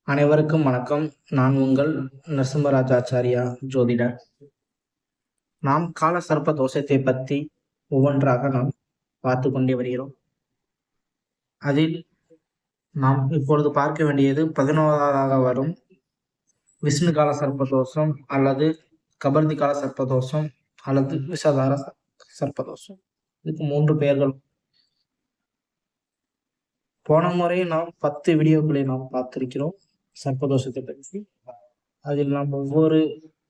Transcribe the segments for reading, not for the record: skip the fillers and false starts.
அனைவருக்கும் வணக்கம். நான் உங்கள் நரசிம்மராஜாச்சாரியா ஜோதிடர். நாம் கால சர்ப்ப தோஷத்தை பற்றி ஒவ்வொன்றாக நாம் பார்த்து கொண்டே வருகிறோம். அதில் நாம் இப்பொழுது பார்க்க வேண்டியது 11வதாக வரும் விஷ்ணு கால சர்ப்ப தோஷம் அல்லது கபர்தி கால சர்ப்ப தோஷம் அல்லது விஷாதார சர்ப்ப தோஷம். இதுக்கு 3 பெயர்கள். போன முறை நாம் 10 வீடியோக்களை நாம் பார்த்திருக்கிறோம் சர்ப்பதோஷத்தை பற்றி. அதில் நாம் ஒவ்வொரு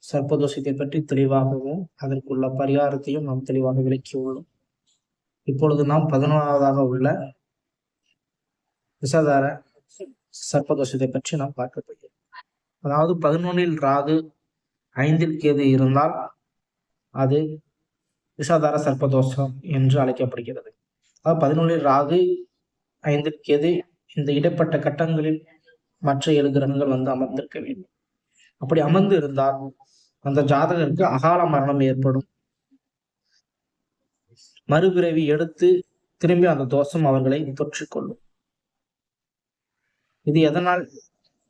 சர்ப்பதோஷத்தை பற்றி தெளிவாகவும் அதற்குள்ள பரிகாரத்தையும் நாம் தெளிவாக விளக்கியுள்ளோம். இப்பொழுது நாம் 11வதாக உள்ள விஷாதார சர்ப்பதோஷத்தை பற்றி நாம் பார்க்க போகிறோம். அதாவது 11இல் ராகு 5இல் கேது இருந்தால் அது விஷாதார சர்ப்பதோஷம் என்று அழைக்கப்படுகிறது. அதாவது 11இல் ராகு 5இல் கேது, இந்த இடைப்பட்ட கட்டங்களில் மற்ற 7 கிரகங்கள் வந்து அமர்ந்திருக்க வேண்டும். அப்படி அமர்ந்து இருந்தால் அந்த ஜாதகருக்கு அகால மரணம் ஏற்படும். மறுபிறவி எடுத்து திரும்பி அந்த தோஷம் அவர்களை தொற்றிக்கொள்ளும். இது எதனால்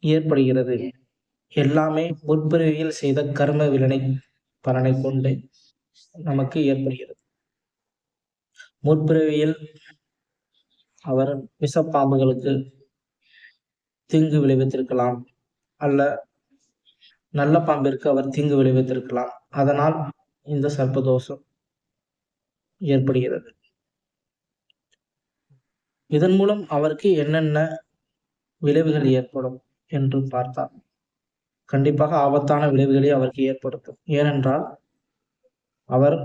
ஏற்படுகிறது? எல்லாமே முற்பிறவியில் செய்த கர்ம விலனை பலனை கொண்டு நமக்கு ஏற்படுகிறது. முற்பிறவியில் அவர் விஷப்பாம்புகளுக்கு தீங்கு விளைவித்திருக்கலாம், அல்ல நல்ல பாம்பிற்கு அவர் தீங்கு விளைவித்திருக்கலாம். அதனால் இந்த சர்ப்பதோஷம் ஏற்படுகிறது. இதன் மூலம் அவருக்கு என்னென்ன விளைவுகள் ஏற்படும் என்று பார்த்தால் கண்டிப்பாக ஆபத்தான விளைவுகளை அவருக்கு ஏற்படுத்தும். ஏனென்றால் அவர்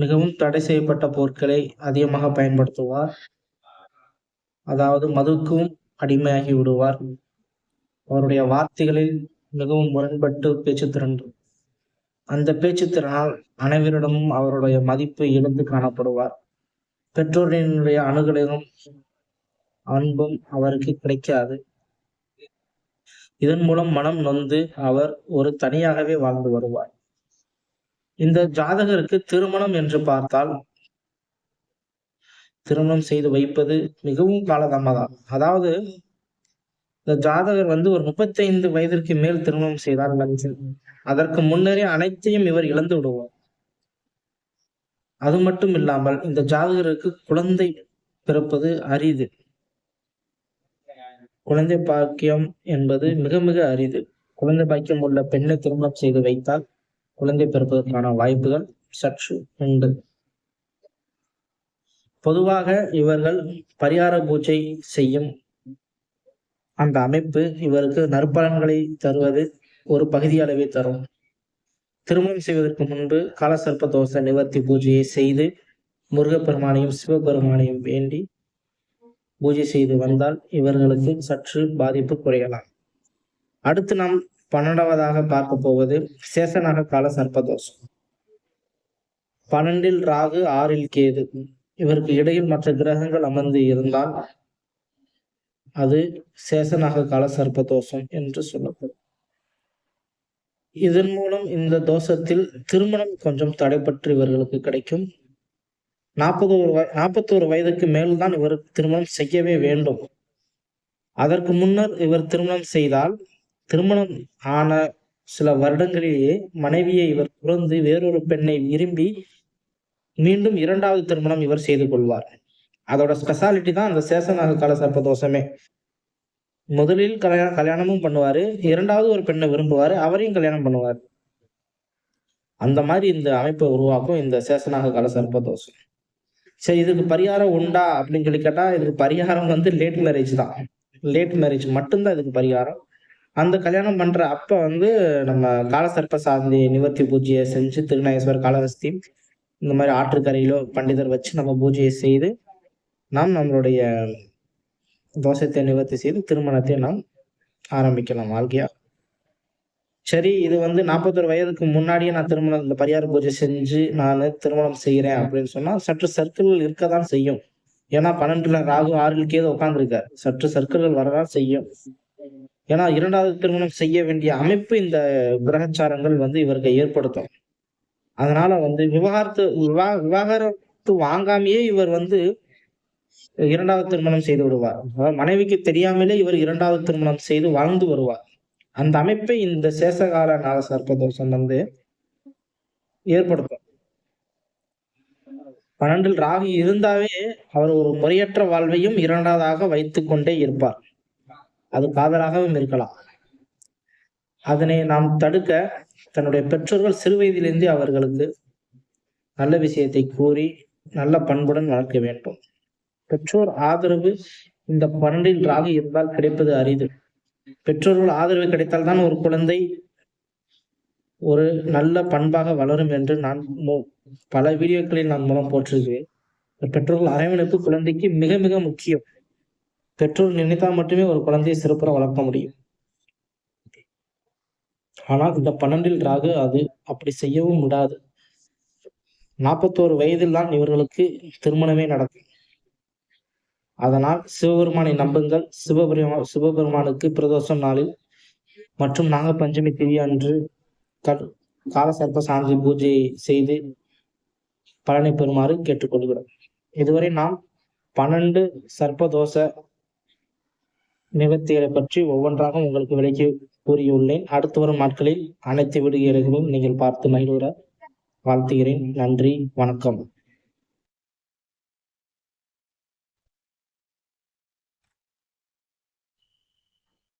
மிகவும் தடை செய்யப்பட்ட பொருட்களை அதிகமாக பயன்படுத்துவார். அதாவது மதுவுக்கும் அடிமையாகி விடுவார். அவருடைய வார்த்தைகளில் மிகவும் முரண்பட்டு பேச்சுத்திறன். அந்த பேச்சுத்திறனால் அனைவரிடமும் அவருடைய மதிப்பு இழந்து காணப்படுவார். பெற்றோரினுடைய அணுகலும் அன்பும் அவருக்கு கிடைக்காது. இதன் மூலம் மனம் நொந்து அவர் ஒரு தனியாகவே வாழ்ந்து வருவார். இந்த ஜாதகருக்கு திருமணம் என்று பார்த்தால் திருமணம் செய்து வைப்பது மிகவும் காலதாமதம். அதாவது இந்த ஜாதகர் வந்து ஒரு 35 வயதிற்கு மேல் திருமணம் செய்தார். அதற்கு முன்னரே அனைத்தையும் இவர் இழந்து விடுவார். அது மட்டும் இல்லாமல் இந்த ஜாதகருக்கு குழந்தை பிறப்பது அரிது. குழந்தை பாக்கியம் என்பது மிக மிக அரிது. குழந்தை பாக்கியம் உள்ள பெண்ணை திருமணம் செய்து வைத்தால் குழந்தை பிறப்பதற்கான வாய்ப்புகள் சற்று உண்டு. பொதுவாக இவர்கள் பரிகார பூஜை செய்யும் அந்த அமைப்பு இவருக்கு நற்பலன்களை தருவது ஒரு பகுதி அளவே தரும். திருமணம் செய்வதற்கு முன்பு காலசர்ப்ப தோஷ நிவர்த்தி பூஜையை செய்து முருகப்பெருமானையும் சிவபெருமானையும் வேண்டி பூஜை செய்து வந்தால் இவர்களுக்கு சற்று பாதிப்பு குறையலாம். அடுத்து நாம் 12வதாக பார்க்க போவது சேஷநாக கால சர்ப்பதோஷம். 12இல் ராகு 6இல் கேது, இவருக்கு இடையில் மற்ற கிரகங்கள் அமர்ந்து இருந்தால் அது சேஷநாக கால சர்ப்பதோஷம் என்று சொல்லப்படும். இதன் மூலம் இந்த தோஷத்தில் திருமணம் கொஞ்சம் தடைப்பட்டு இவர்களுக்கு கிடைக்கும். 41 வயதுக்கு மேல்தான் இவர் திருமணம் செய்யவே வேண்டும். அதற்கு முன்னர் இவர் திருமணம் செய்தால் திருமணம் ஆன சில வருடங்களிலேயே மனைவியை இவர் துறந்து வேறொரு பெண்ணை விரும்பி மீண்டும் 2வது திருமணம் இவர் செய்து கொள்வார். அதோட ஸ்பெஷாலிட்டி தான் அந்த சேஷநாக கால சர்ப்பதோஷமே. முதலில் கல்யாணமும் பண்ணுவாரு, 2வது ஒரு பெண்ணை விரும்புவாரு, அவரையும் கல்யாணம் பண்ணுவார். அந்த மாதிரி இந்த அமைப்பை உருவாக்கும் இந்த சேஷநாக கால சர்ப்பதோஷம். சரி, இதுக்கு பரிகாரம் உண்டா அப்படின்னு சொல்லி கேட்டா இதுக்கு பரிகாரம் வந்து லேட் மேரேஜ் தான். லேட் மேரேஜ் மட்டும்தான் இதுக்கு பரிகாரம். அந்த கல்யாணம் பண்ற அப்ப வந்து நம்ம காலசர்ப்ப சாந்தி நிவர்த்தி பூஜையை செஞ்சு திருநாகேஸ்வரர் காலஹஸ்தி இந்த மாதிரி ஆற்றுக்கரையிலோ பண்டிதர் வச்சு நம்ம பூஜையை செய்து நாம் நம்மளுடைய தோஷத்தை நிவர்த்தி செய்து திருமணத்தை நாம் ஆரம்பிக்கலாம் வாழ்க்கையா. சரி, இது வந்து 41 வயதுக்கு முன்னாடியே நான் திருமணம் இந்த பரிகார பூஜை செஞ்சு நான் திருமணம் செய்கிறேன் அப்படின்னு சொன்னா சற்று சர்க்கிள்கள் இருக்கதான் செய்யும். ஏன்னா 12ல ராகு 6இல் கேது உட்கார்ந்துருக்காரு. சற்று சர்க்கிள்கள் வரதான் செய்யும். ஏன்னா 2வது திருமணம் செய்ய வேண்டிய அமைப்பு இந்த கிரகச்சாரங்கள் வந்து இவருக்கு ஏற்படுத்தும். அதனால வந்து விவாகரத்து வாங்காமையே இவர் வந்து 2வது திருமணம் செய்து விடுவார். மனைவிக்கு தெரியாமலே இவர் 2வது திருமணம் செய்து வாழ்ந்து வருவார். அந்த அமைப்பை இந்த சேஷகால நாக சர்ப்ப தோஷம் ஏற்படுத்தும். 12 ராகு இருந்தாவே அவர் ஒரு முறையற்ற வாழ்வையும் இரண்டாவதாக வைத்துக் கொண்டே இருப்பார். அது காதலாகவும் இருக்கலாம். அதனை நாம் தடுக்க தன்னுடைய பெற்றோர்கள் சிறு வயதிலிருந்தே அவர்களுக்கு நல்ல விஷயத்தை கூறி நல்ல பண்புடன் வளர்க்க வேண்டும். பெற்றோர் ஆதரவு இந்த 12 ராகு இருந்தால் கிடைப்பது அரிது. பெற்றோர்கள் ஆதரவு கிடைத்தால்தான் ஒரு குழந்தை ஒரு நல்ல பண்பாக வளரும் என்று நான் பல வீடியோக்களில் நான் மூலம் போட்டிருக்கிறேன். பெற்றோர்கள் அரவணைப்பு குழந்தைக்கு மிக மிக முக்கியம். பெற்றோர் நினைத்தால் மட்டுமே ஒரு குழந்தையை சிறப்புற வளர்க்க முடியும். ஆனால் இந்த 12 ராகு அது அப்படி செய்யவும் விடாது. 41 வயதில் தான் இவர்களுக்கு திருமணமே நடக்கும். அதனால் சிவபெருமானை நம்புங்கள். சிவபெருமானுக்கு பிரதோஷம் நாளில் மற்றும் நாகப்பஞ்சமி திதி அன்று காலசர்ப்ப சாந்தி பூஜை செய்து பலனை பெறுமாறு கேட்டுக்கொள்கிறோம். இதுவரை நாம் 12 சர்ப்பதோஷ நிவர்த்திகளை பற்றி ஒவ்வொன்றாக உங்களுக்கு விளக்கி கூறியுள்ளேன். அடுத்து வரும் நாட்களில் அனைத்து வீடியோகளையும் நீங்கள் பார்த்து மகிழ்வுற வாழ்த்துகிறேன். நன்றி, வணக்கம்.